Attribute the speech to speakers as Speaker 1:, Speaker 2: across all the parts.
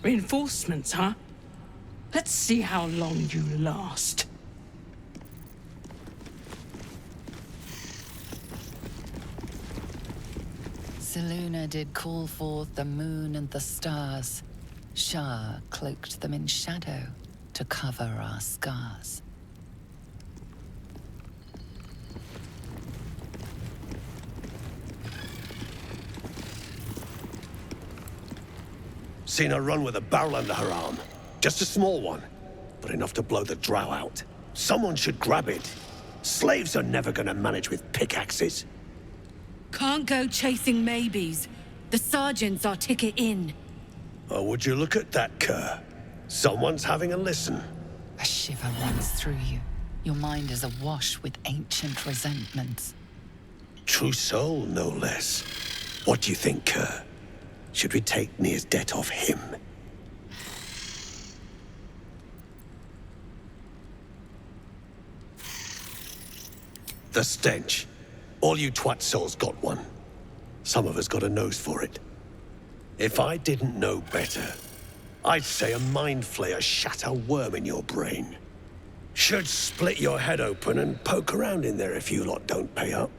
Speaker 1: Reinforcements, huh? Let's see how long you last.
Speaker 2: Selûne did call forth the moon and the stars. Shah cloaked them in shadow to cover our scars.
Speaker 3: Seen her run with a barrel under her arm. Just a small one, but enough to blow the drow out. Someone should grab it. Slaves are never gonna manage with pickaxes.
Speaker 4: Can't go chasing maybes. The sergeant's our ticket in.
Speaker 3: Oh, would you look at that, Kerr? Someone's having a listen.
Speaker 2: A shiver runs through you. Your mind is awash with ancient resentments.
Speaker 3: True soul, no less. What do you think, Kerr? Should we take Nere's debt off him? The stench. All you twat souls got one. Some of us got a nose for it. If I didn't know better, I'd say a mind flayer shat a worm in your brain. Should split your head open and poke around in there if you lot don't pay up.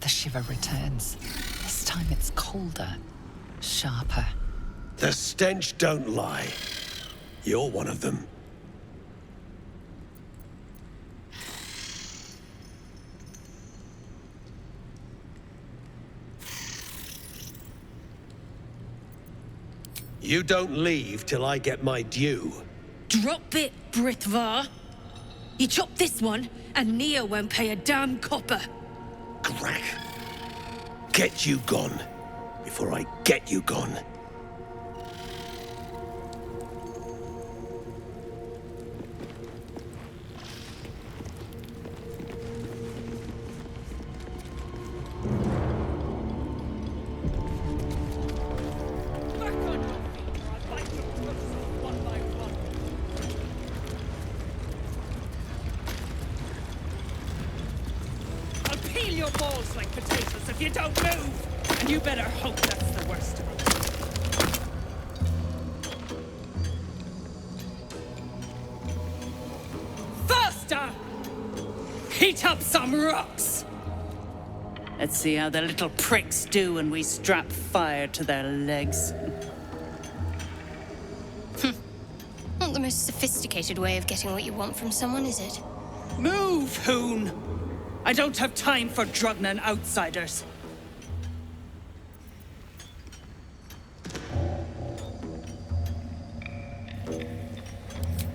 Speaker 2: The shiver returns. This time it's colder, sharper.
Speaker 3: The stench don't lie. You're one of them. You don't leave till I get my due.
Speaker 4: Drop it, Britvar. You chop this one, and Nere won't pay a damn copper.
Speaker 3: Crack. Get you gone, before I get you gone.
Speaker 1: Your balls like potatoes if you don't move! And you better hope that's the worst of it. Faster! Heat up some rocks! Let's see how the little pricks do when we strap fire to their legs.
Speaker 5: Not the most sophisticated way of getting what you want from someone, is it?
Speaker 1: Move, Hoon! I don't have time for Drugnan outsiders.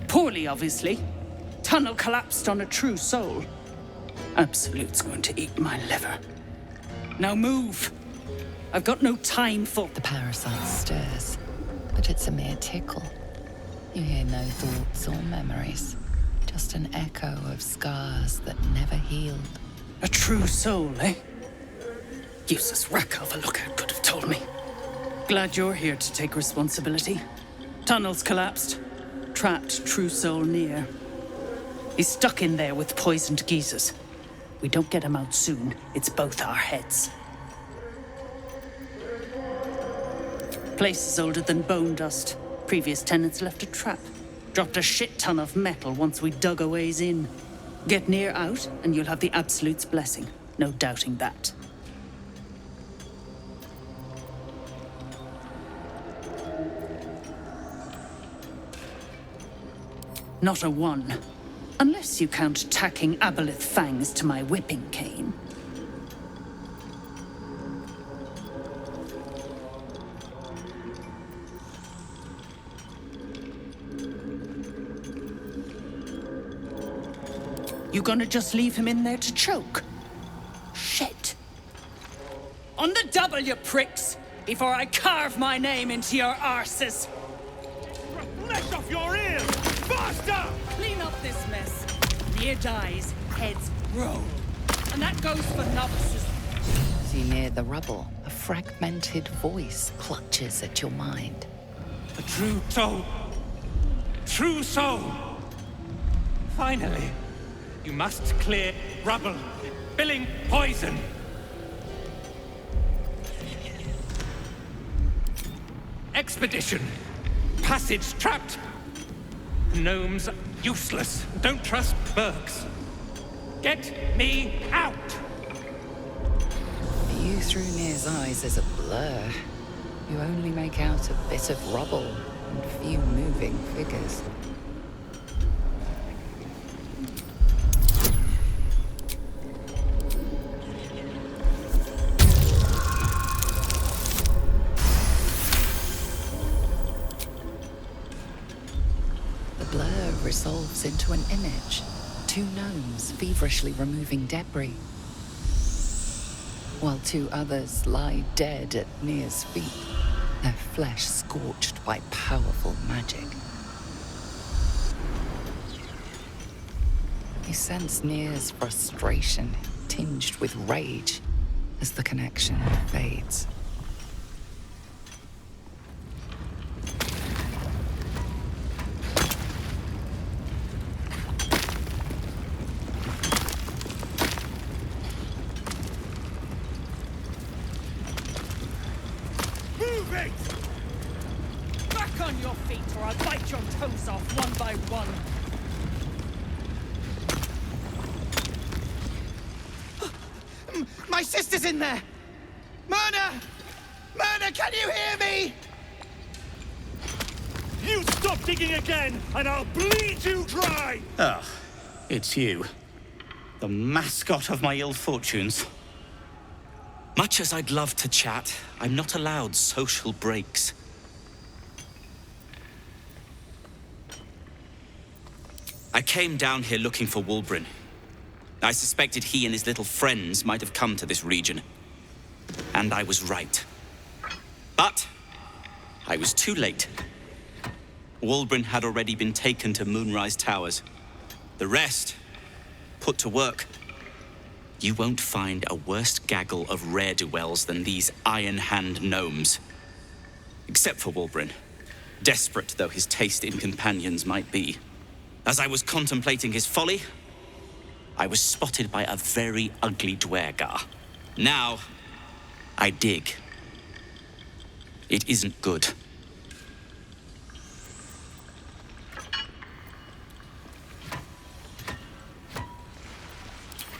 Speaker 1: Poorly, obviously. Tunnel collapsed on a true soul. Absolute's going to eat my liver. Now move! I've got no time for...
Speaker 2: The parasite stirs, but it's a mere tickle. You hear no thoughts or memories. Just an echo of scars that never healed.
Speaker 1: A true soul, eh? Useless wreck of a lookout could have told me. Glad you're here to take responsibility. Tunnels collapsed. Trapped true soul Nere. He's stuck in there with poisoned geezers. We don't get him out soon, it's both our heads. Place is older than bone dust. Previous tenants left a trap. Dropped a shit ton of metal once we dug a ways in. Get Nere out, and you'll have the Absolute's blessing. No doubting that. Not a one. Unless you count tacking aboleth fangs to my whipping cane. You gonna just leave him in there to choke? Shit. On the double, you pricks! Before I carve my name into your arses!
Speaker 6: Flesh off your ears! Faster!
Speaker 1: Clean up this mess. Nere dies, heads roll. And that goes for novices.
Speaker 2: As you near the rubble, a fragmented voice clutches at your mind.
Speaker 6: The true soul. true soul. Finally, you must clear rubble, filling poison. Expedition. Passage trapped. Gnomes useless. Don't trust Burks. Get me out!
Speaker 2: View through Nere's eyes is a blur. You only make out a bit of rubble and few moving figures. The blur resolves into an image. Two gnomes feverishly removing debris, while two others lie dead at Nere's feet, their flesh scorched by powerful magic. You sense Nere's frustration tinged with rage as the connection fades.
Speaker 6: Move it!
Speaker 1: Back on your feet, or I'll bite your toes off one by one.
Speaker 7: My sister's in there! Myrna! Myrna, can you hear me?
Speaker 6: You stop digging again, and I'll bleed you dry!
Speaker 8: Ah, it's you. The mascot of my ill fortunes. Much as I'd love to chat, I'm not allowed social breaks. I came down here looking for Wulbren. I suspected he and his little friends might have come to this region. And I was right. But I was too late. Wulbren had already been taken to Moonrise Towers. The rest, put to work. You won't find a worse gaggle of rare-dwells than these Iron Hand gnomes. Except for Wulbren, desperate though his taste in companions might be. As I was contemplating his folly, I was spotted by a very ugly Dwergar. Now, I dig. It isn't good.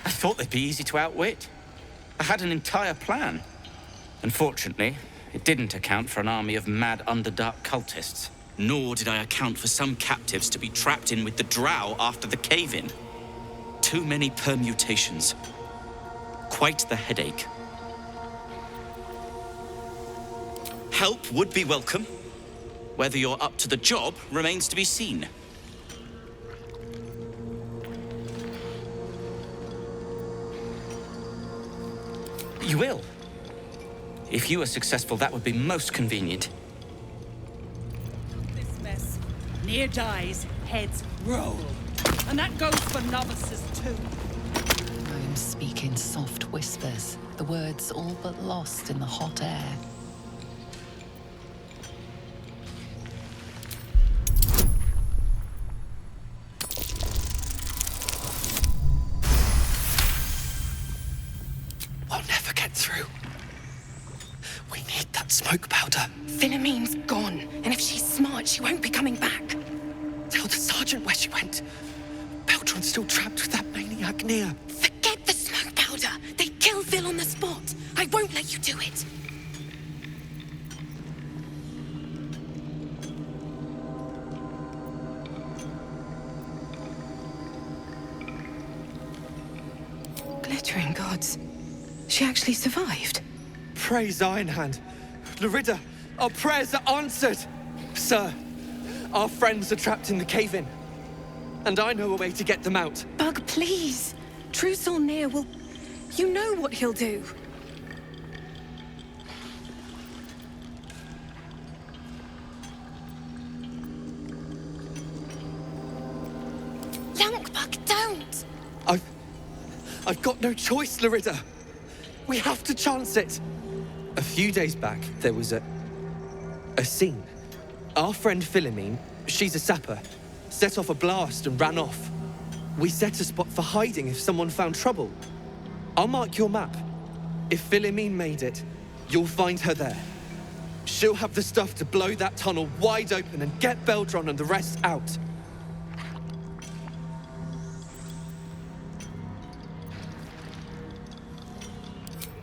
Speaker 8: I thought they'd be easy to outwit. I had an entire plan. Unfortunately, it didn't account for an army of mad Underdark cultists. Nor did I account for some captives to be trapped in with the drow after the cave-in. Too many permutations. Quite the headache. Help would be welcome. Whether you're up to the job remains to be seen. You will. If you are successful, that would be most convenient.
Speaker 1: This mess. Nere dies, heads roll. And that goes for novices too.
Speaker 2: Gnomes speak in soft whispers, the words all but lost in the hot air.
Speaker 7: We'll never get through. We need that smoke powder.
Speaker 4: Philommene's gone, and if she's smart, she won't be coming back.
Speaker 7: Tell the sergeant where she went. Baltur's still trapped with that maniac Nere.
Speaker 4: Forget the smoke powder. They'd kill Phil on the spot. I won't let you do it. Glittering gods. She actually survived.
Speaker 7: Praise Ironhand. Larida, our prayers are answered. Sir, our friends are trapped in the cave-in. And I know a way to get them out.
Speaker 4: Bug, please. True Soul Nere will... You know what he'll do. Bug, don't!
Speaker 7: I've got no choice, Larida. We have to chance it. A few days back, there was a scene. Our friend Philomene She's a sapper. Set off a blast and ran off. We set a spot for hiding if someone found trouble. I'll mark your map. If Philomene made it, you'll find her there. She'll have the stuff to blow that tunnel wide open and get Baldur and the rest out.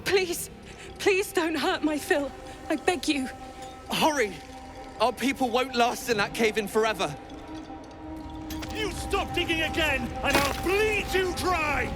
Speaker 4: Please, please don't hurt my Phil. I beg you.
Speaker 7: Hurry! Our people won't last in that cave-in forever.
Speaker 6: You stop digging again, and I'll bleed you dry!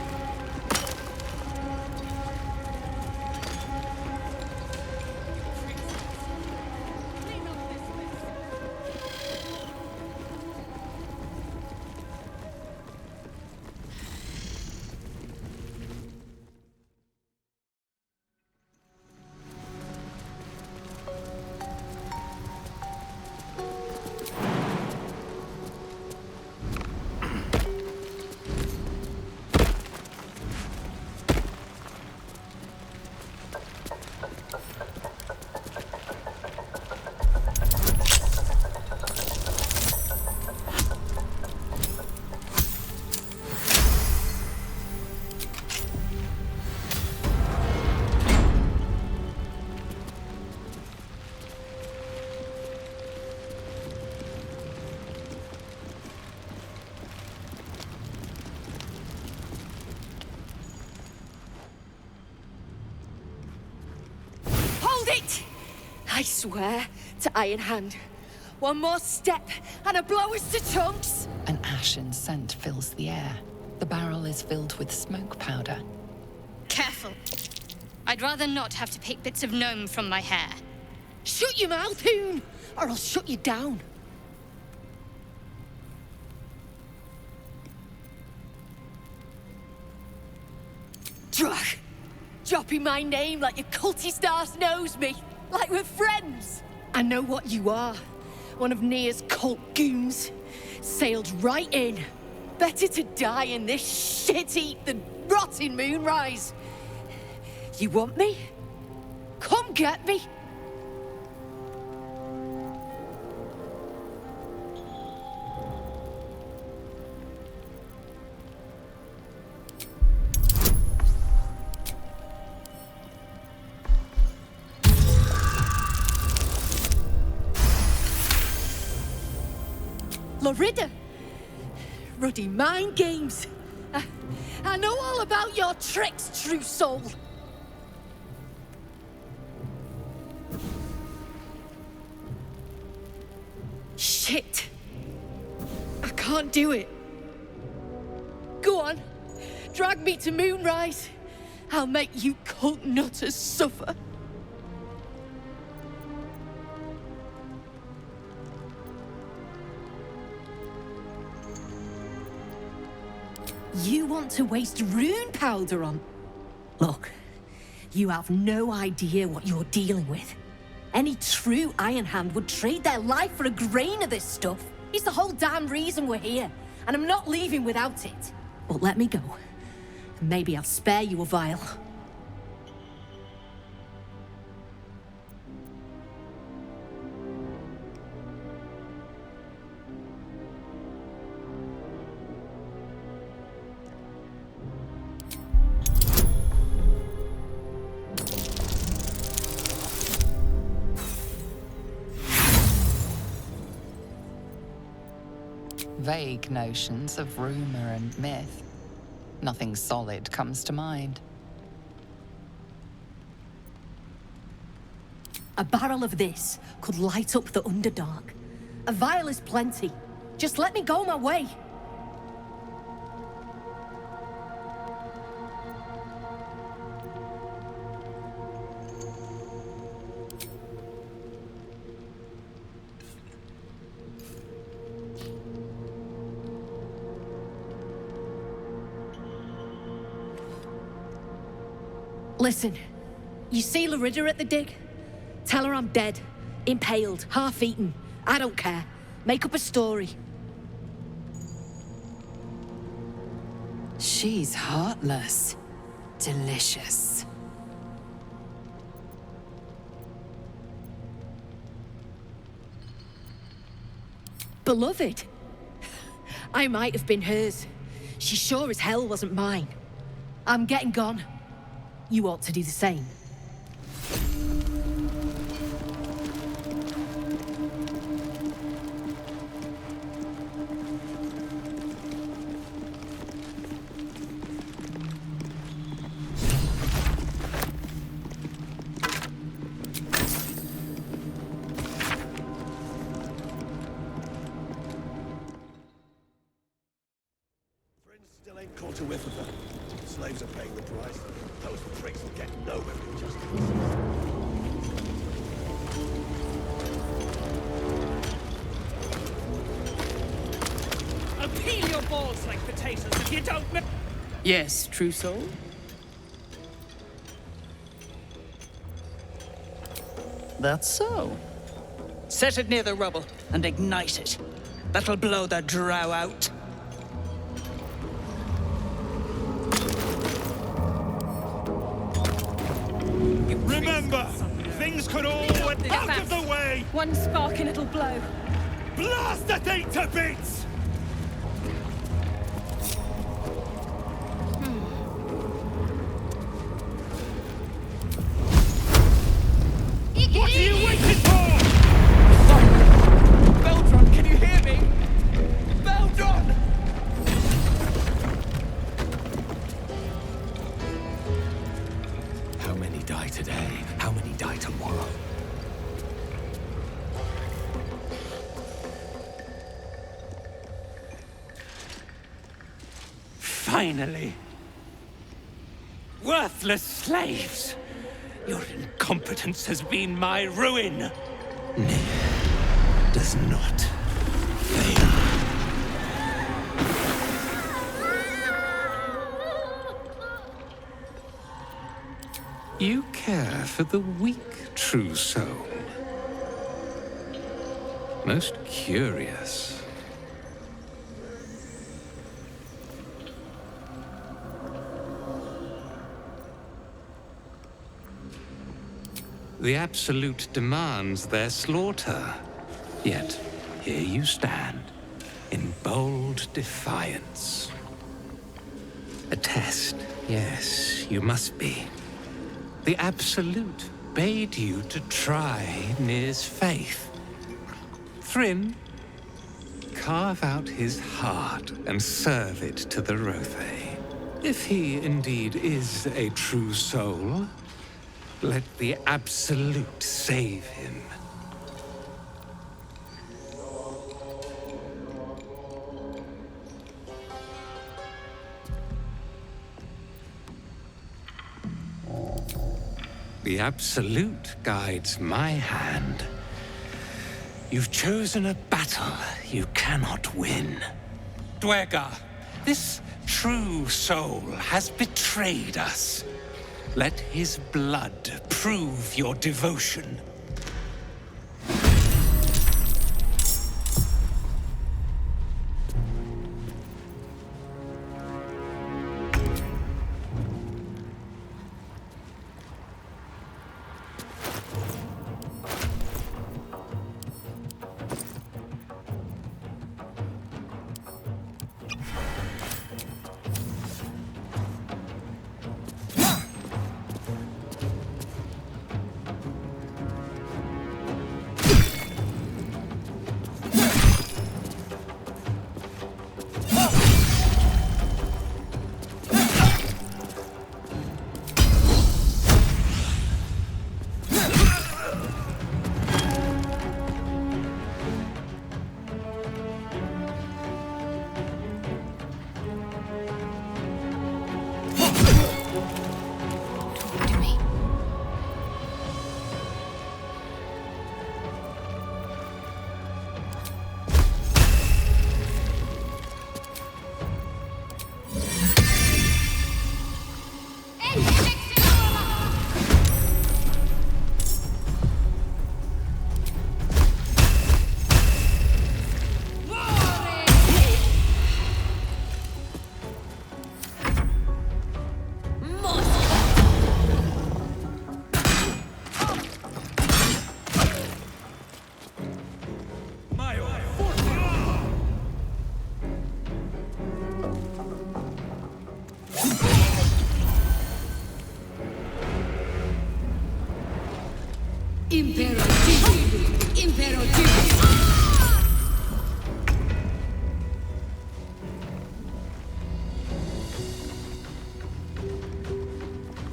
Speaker 4: It! I swear to Iron Hand. One more step, and a blow us to chunks!
Speaker 2: An ashen scent fills the air. The barrel is filled with smoke powder.
Speaker 5: Careful. I'd rather not have to pick bits of gnome from my hair.
Speaker 4: Shut your mouth, Hoon, or I'll shut you down. Drug! Dropping my name like your cultist arse knows me. Like we're friends. I know what you are. One of Nere's cult goons. Sailed right in. Better to die in this shit heap than rot in Moonrise. You want me? Come get me. Lorida! Ruddy mind games. I know all about your tricks, true soul. Shit. I can't do it. Go on. Drag me to Moonrise. I'll make you cult nutters suffer. You want to waste rune powder on? Look, you have no idea what you're dealing with. Any true Iron Hand would trade their life for a grain of this stuff. It's the whole damn reason we're here, and I'm not leaving without it. But let me go. Maybe I'll spare you a vial.
Speaker 2: Vague notions of rumor and myth. Nothing solid comes to mind.
Speaker 4: A barrel of this could light up the Underdark. A vial is plenty. Just let me go my way. Listen, you see Lorida at the dig? Tell her I'm dead, impaled, half-eaten. I don't care. Make up a story.
Speaker 9: She's heartless. Delicious.
Speaker 4: beloved. I might have been hers. She sure as hell wasn't mine. I'm getting gone. You ought to do the same.
Speaker 3: Still ain't caught a whiff of her. Slaves are paying the price. Those pricks will get nowhere with justice.
Speaker 6: I'll peel your balls like potatoes if you don't know.
Speaker 1: Yes, true soul? That's so. Set it near the rubble and ignite it. That'll blow the drow out.
Speaker 6: Remember, things could all went out of the way!
Speaker 4: One spark and it'll blow.
Speaker 6: Blast the thing to bits! What are you waiting for?
Speaker 7: Baldur, can you hear me? Baldur!
Speaker 3: How many die today? How many die tomorrow?
Speaker 6: Finally. Worthless slaves! Your incompetence has been my ruin!
Speaker 3: Nere does not fail.
Speaker 10: You care for the weak, true soul. Most curious. The Absolute demands their slaughter. Yet, here you stand, in bold defiance. A test, yes, you must be. The Absolute bade you to try Nere's faith. Thrym, carve out his heart and serve it to the Rothe. If he indeed is a true soul, let the Absolute save him. The Absolute guides my hand. You've chosen a battle you cannot win. Dwergar, this true soul has betrayed us. Let his blood prove your devotion.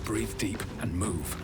Speaker 10: Breathe deep and move.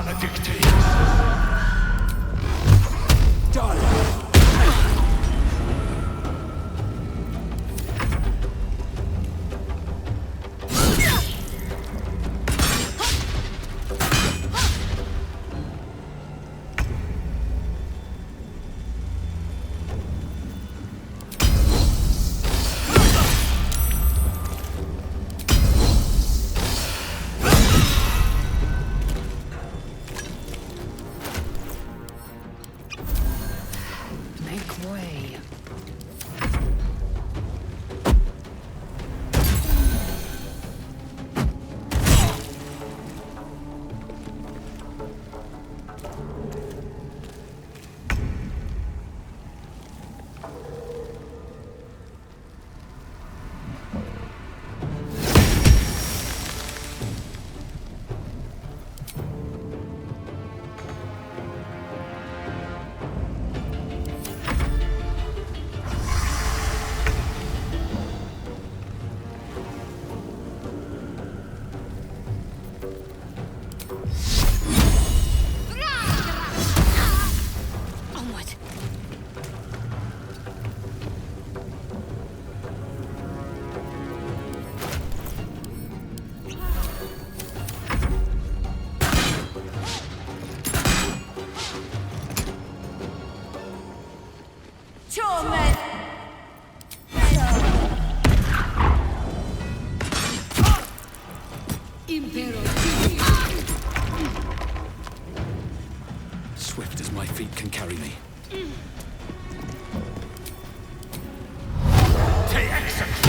Speaker 6: Maledictatus!
Speaker 9: Make way.
Speaker 6: Swift as my feet can carry me. Te execute!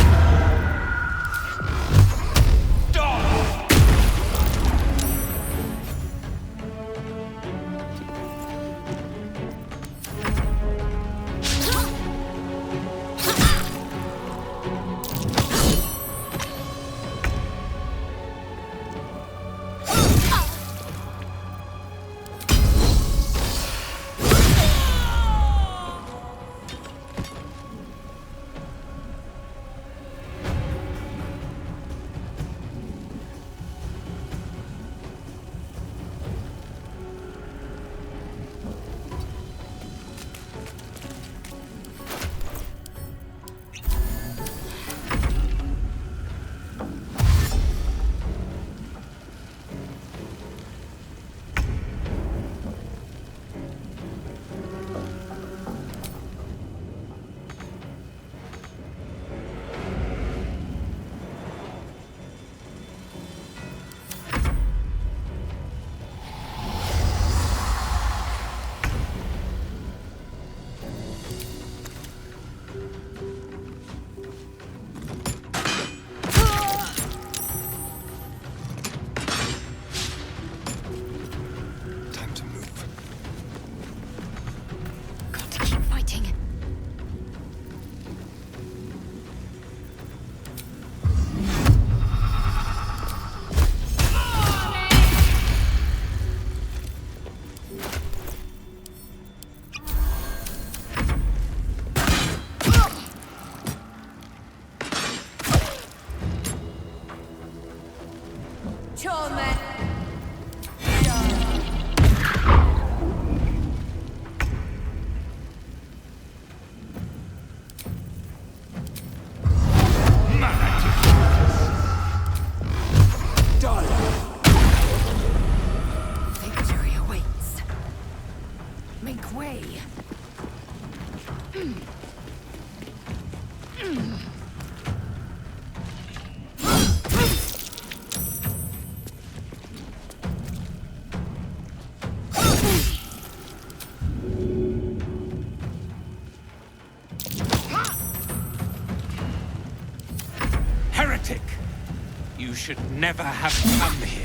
Speaker 6: You should never have come here.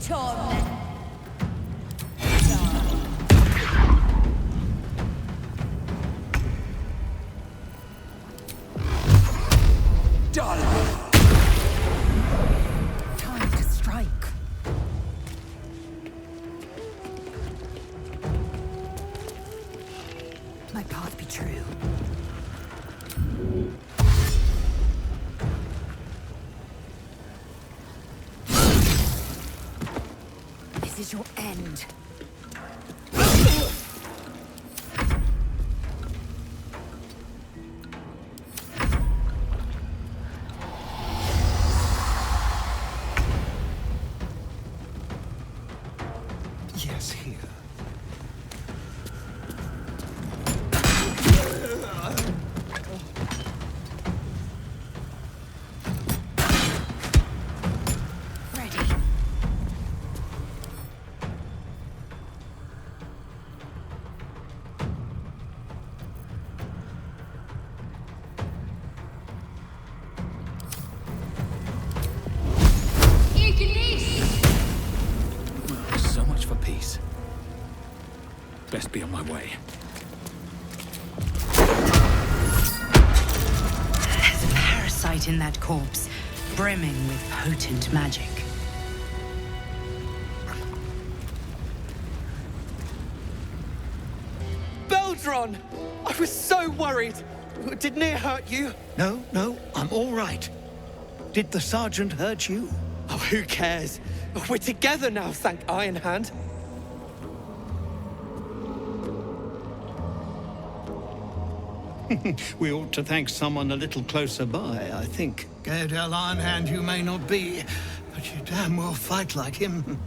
Speaker 4: torment.
Speaker 9: Time to strike. My path be true. This is your end.
Speaker 3: Yes, here.
Speaker 9: Ready.
Speaker 10: Well, so much for peace. Best be on my way.
Speaker 9: There's a parasite in that corpse, brimming with potent magic.
Speaker 7: Baldur! I was so worried. Did Nere hurt you?
Speaker 11: No, I'm all right. Did the sergeant hurt you?
Speaker 7: Oh, who cares? We're together now, thank Iron Hand.
Speaker 11: We ought to thank someone a little closer by, I think. Gaedel Ironhand you may not be, but you damn well fight like him.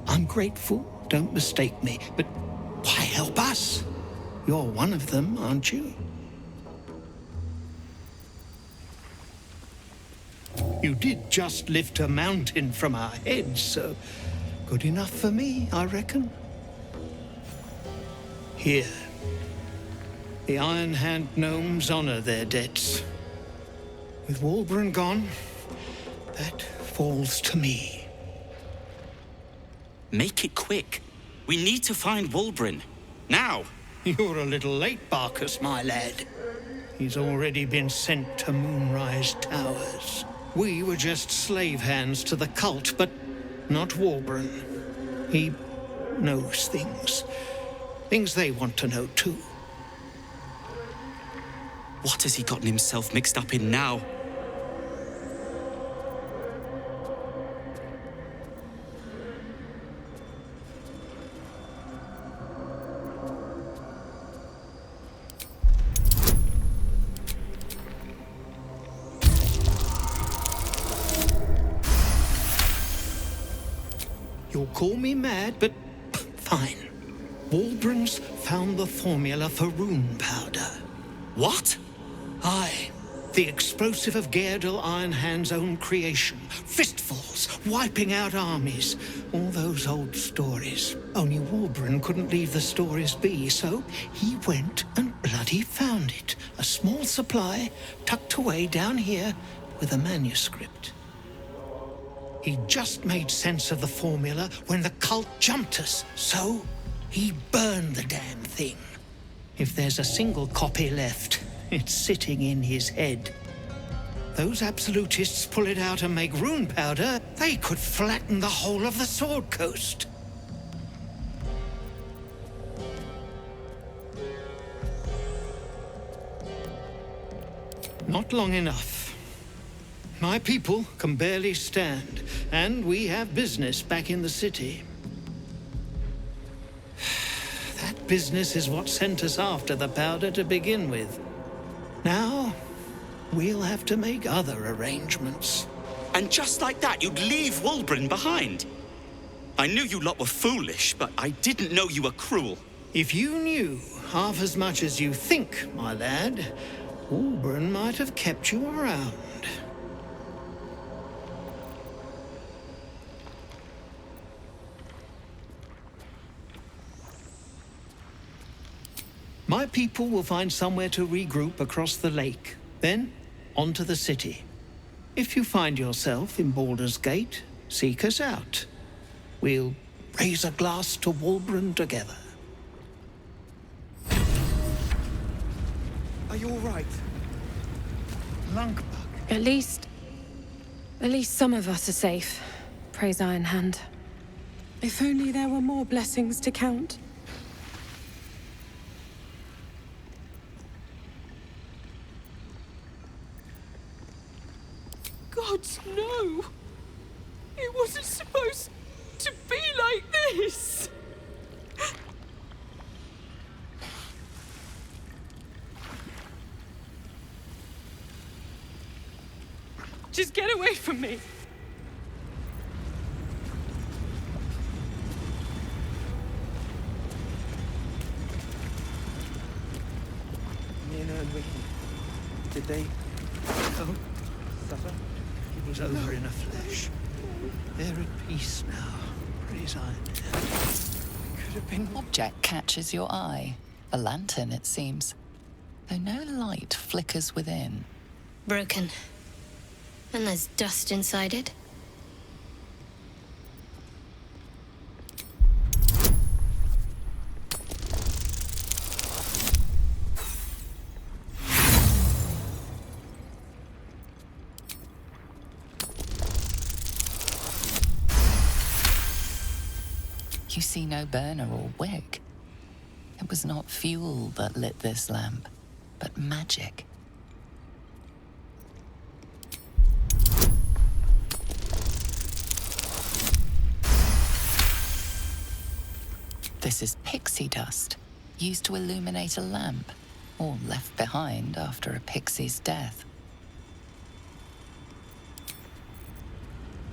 Speaker 11: I'm grateful, don't mistake me, but why help us? You're one of them, aren't you? You did just lift a mountain from our heads, so good enough for me, I reckon. Here. The Iron Hand gnomes honor their debts. With Wulbren gone, that falls to me.
Speaker 8: Make it quick. We need to find Wulbren. Now!
Speaker 11: You're a little late, Barkus, my lad. He's already been sent to Moonrise Towers. We were just slave hands to the cult, but not Wulbren. He knows things. Things they want to know, too.
Speaker 8: What has he gotten himself mixed up in now?
Speaker 11: You'll call me mad, but fine. Wulbren's found the formula for rune powder.
Speaker 8: What?
Speaker 11: Aye, the explosive of Gaedel Ironhand's own creation. Fistfuls, wiping out armies. All those old stories. Only Wulbren couldn't leave the stories be, so he went and bloody found it. A small supply, tucked away down here with a manuscript. He just made sense of the formula when the cult jumped us, so he burned the damn thing. If there's a single copy left, it's sitting in his head. Those absolutists pull it out and make rune powder, they could flatten the whole of the Sword Coast. Not long enough. My people can barely stand, and we have business back in the city. That business is what sent us after the powder to begin with. Now, we'll have to make other arrangements.
Speaker 8: And just like that, you'd leave Wulbren behind. I knew you lot were foolish, but I didn't know you were cruel.
Speaker 11: If you knew half as much as you think, my lad, Wulbren might have kept you around. My people will find somewhere to regroup across the lake. Then, on to the city. If you find yourself in Baldur's Gate, Seek us out. We'll raise a glass to Walbren together.
Speaker 7: Are you all right?
Speaker 11: Lunkbug.
Speaker 4: At least some of us are safe. Praise Iron Hand.
Speaker 12: If only there were more blessings to count. Gods, no! It wasn't supposed to be like this! Just get away from me!
Speaker 7: Nere and Ricky, did they
Speaker 11: Oh,
Speaker 7: suffer?
Speaker 11: it was over in a flash. They're at peace now. Praise Iron Hand.
Speaker 7: Could have been.
Speaker 2: Object catches your eye. A lantern, it seems. Though no light flickers within.
Speaker 5: Broken. And there's dust inside it.
Speaker 2: You see no burner or wick. It was not fuel that lit this lamp, but magic. This is pixie dust, used to illuminate a lamp, or left behind after a pixie's death.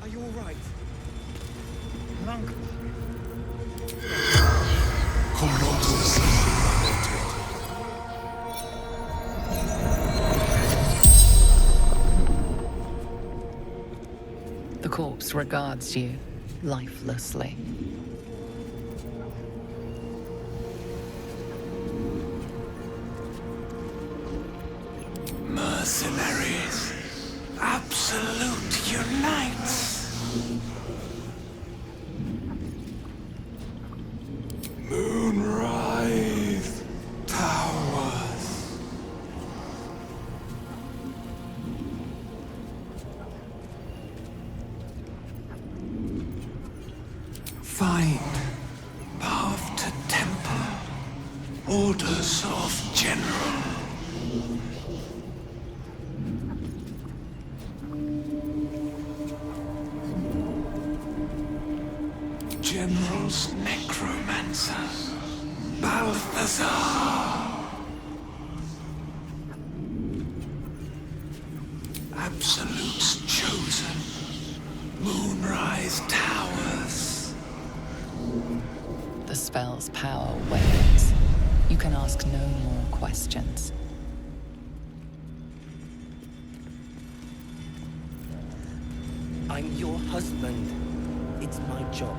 Speaker 7: Are you all right?
Speaker 11: Lunkbug.
Speaker 2: The corpse regards you lifelessly.
Speaker 10: Mercenaries. Absolute unites. Moonrise Towers. Find path to temple. Orders of general. General's necromancer, Balthazar. Absolute's chosen, Moonrise Towers.
Speaker 2: The spell's power wanes. You can ask no more questions.
Speaker 7: I'm your husband. It's my job.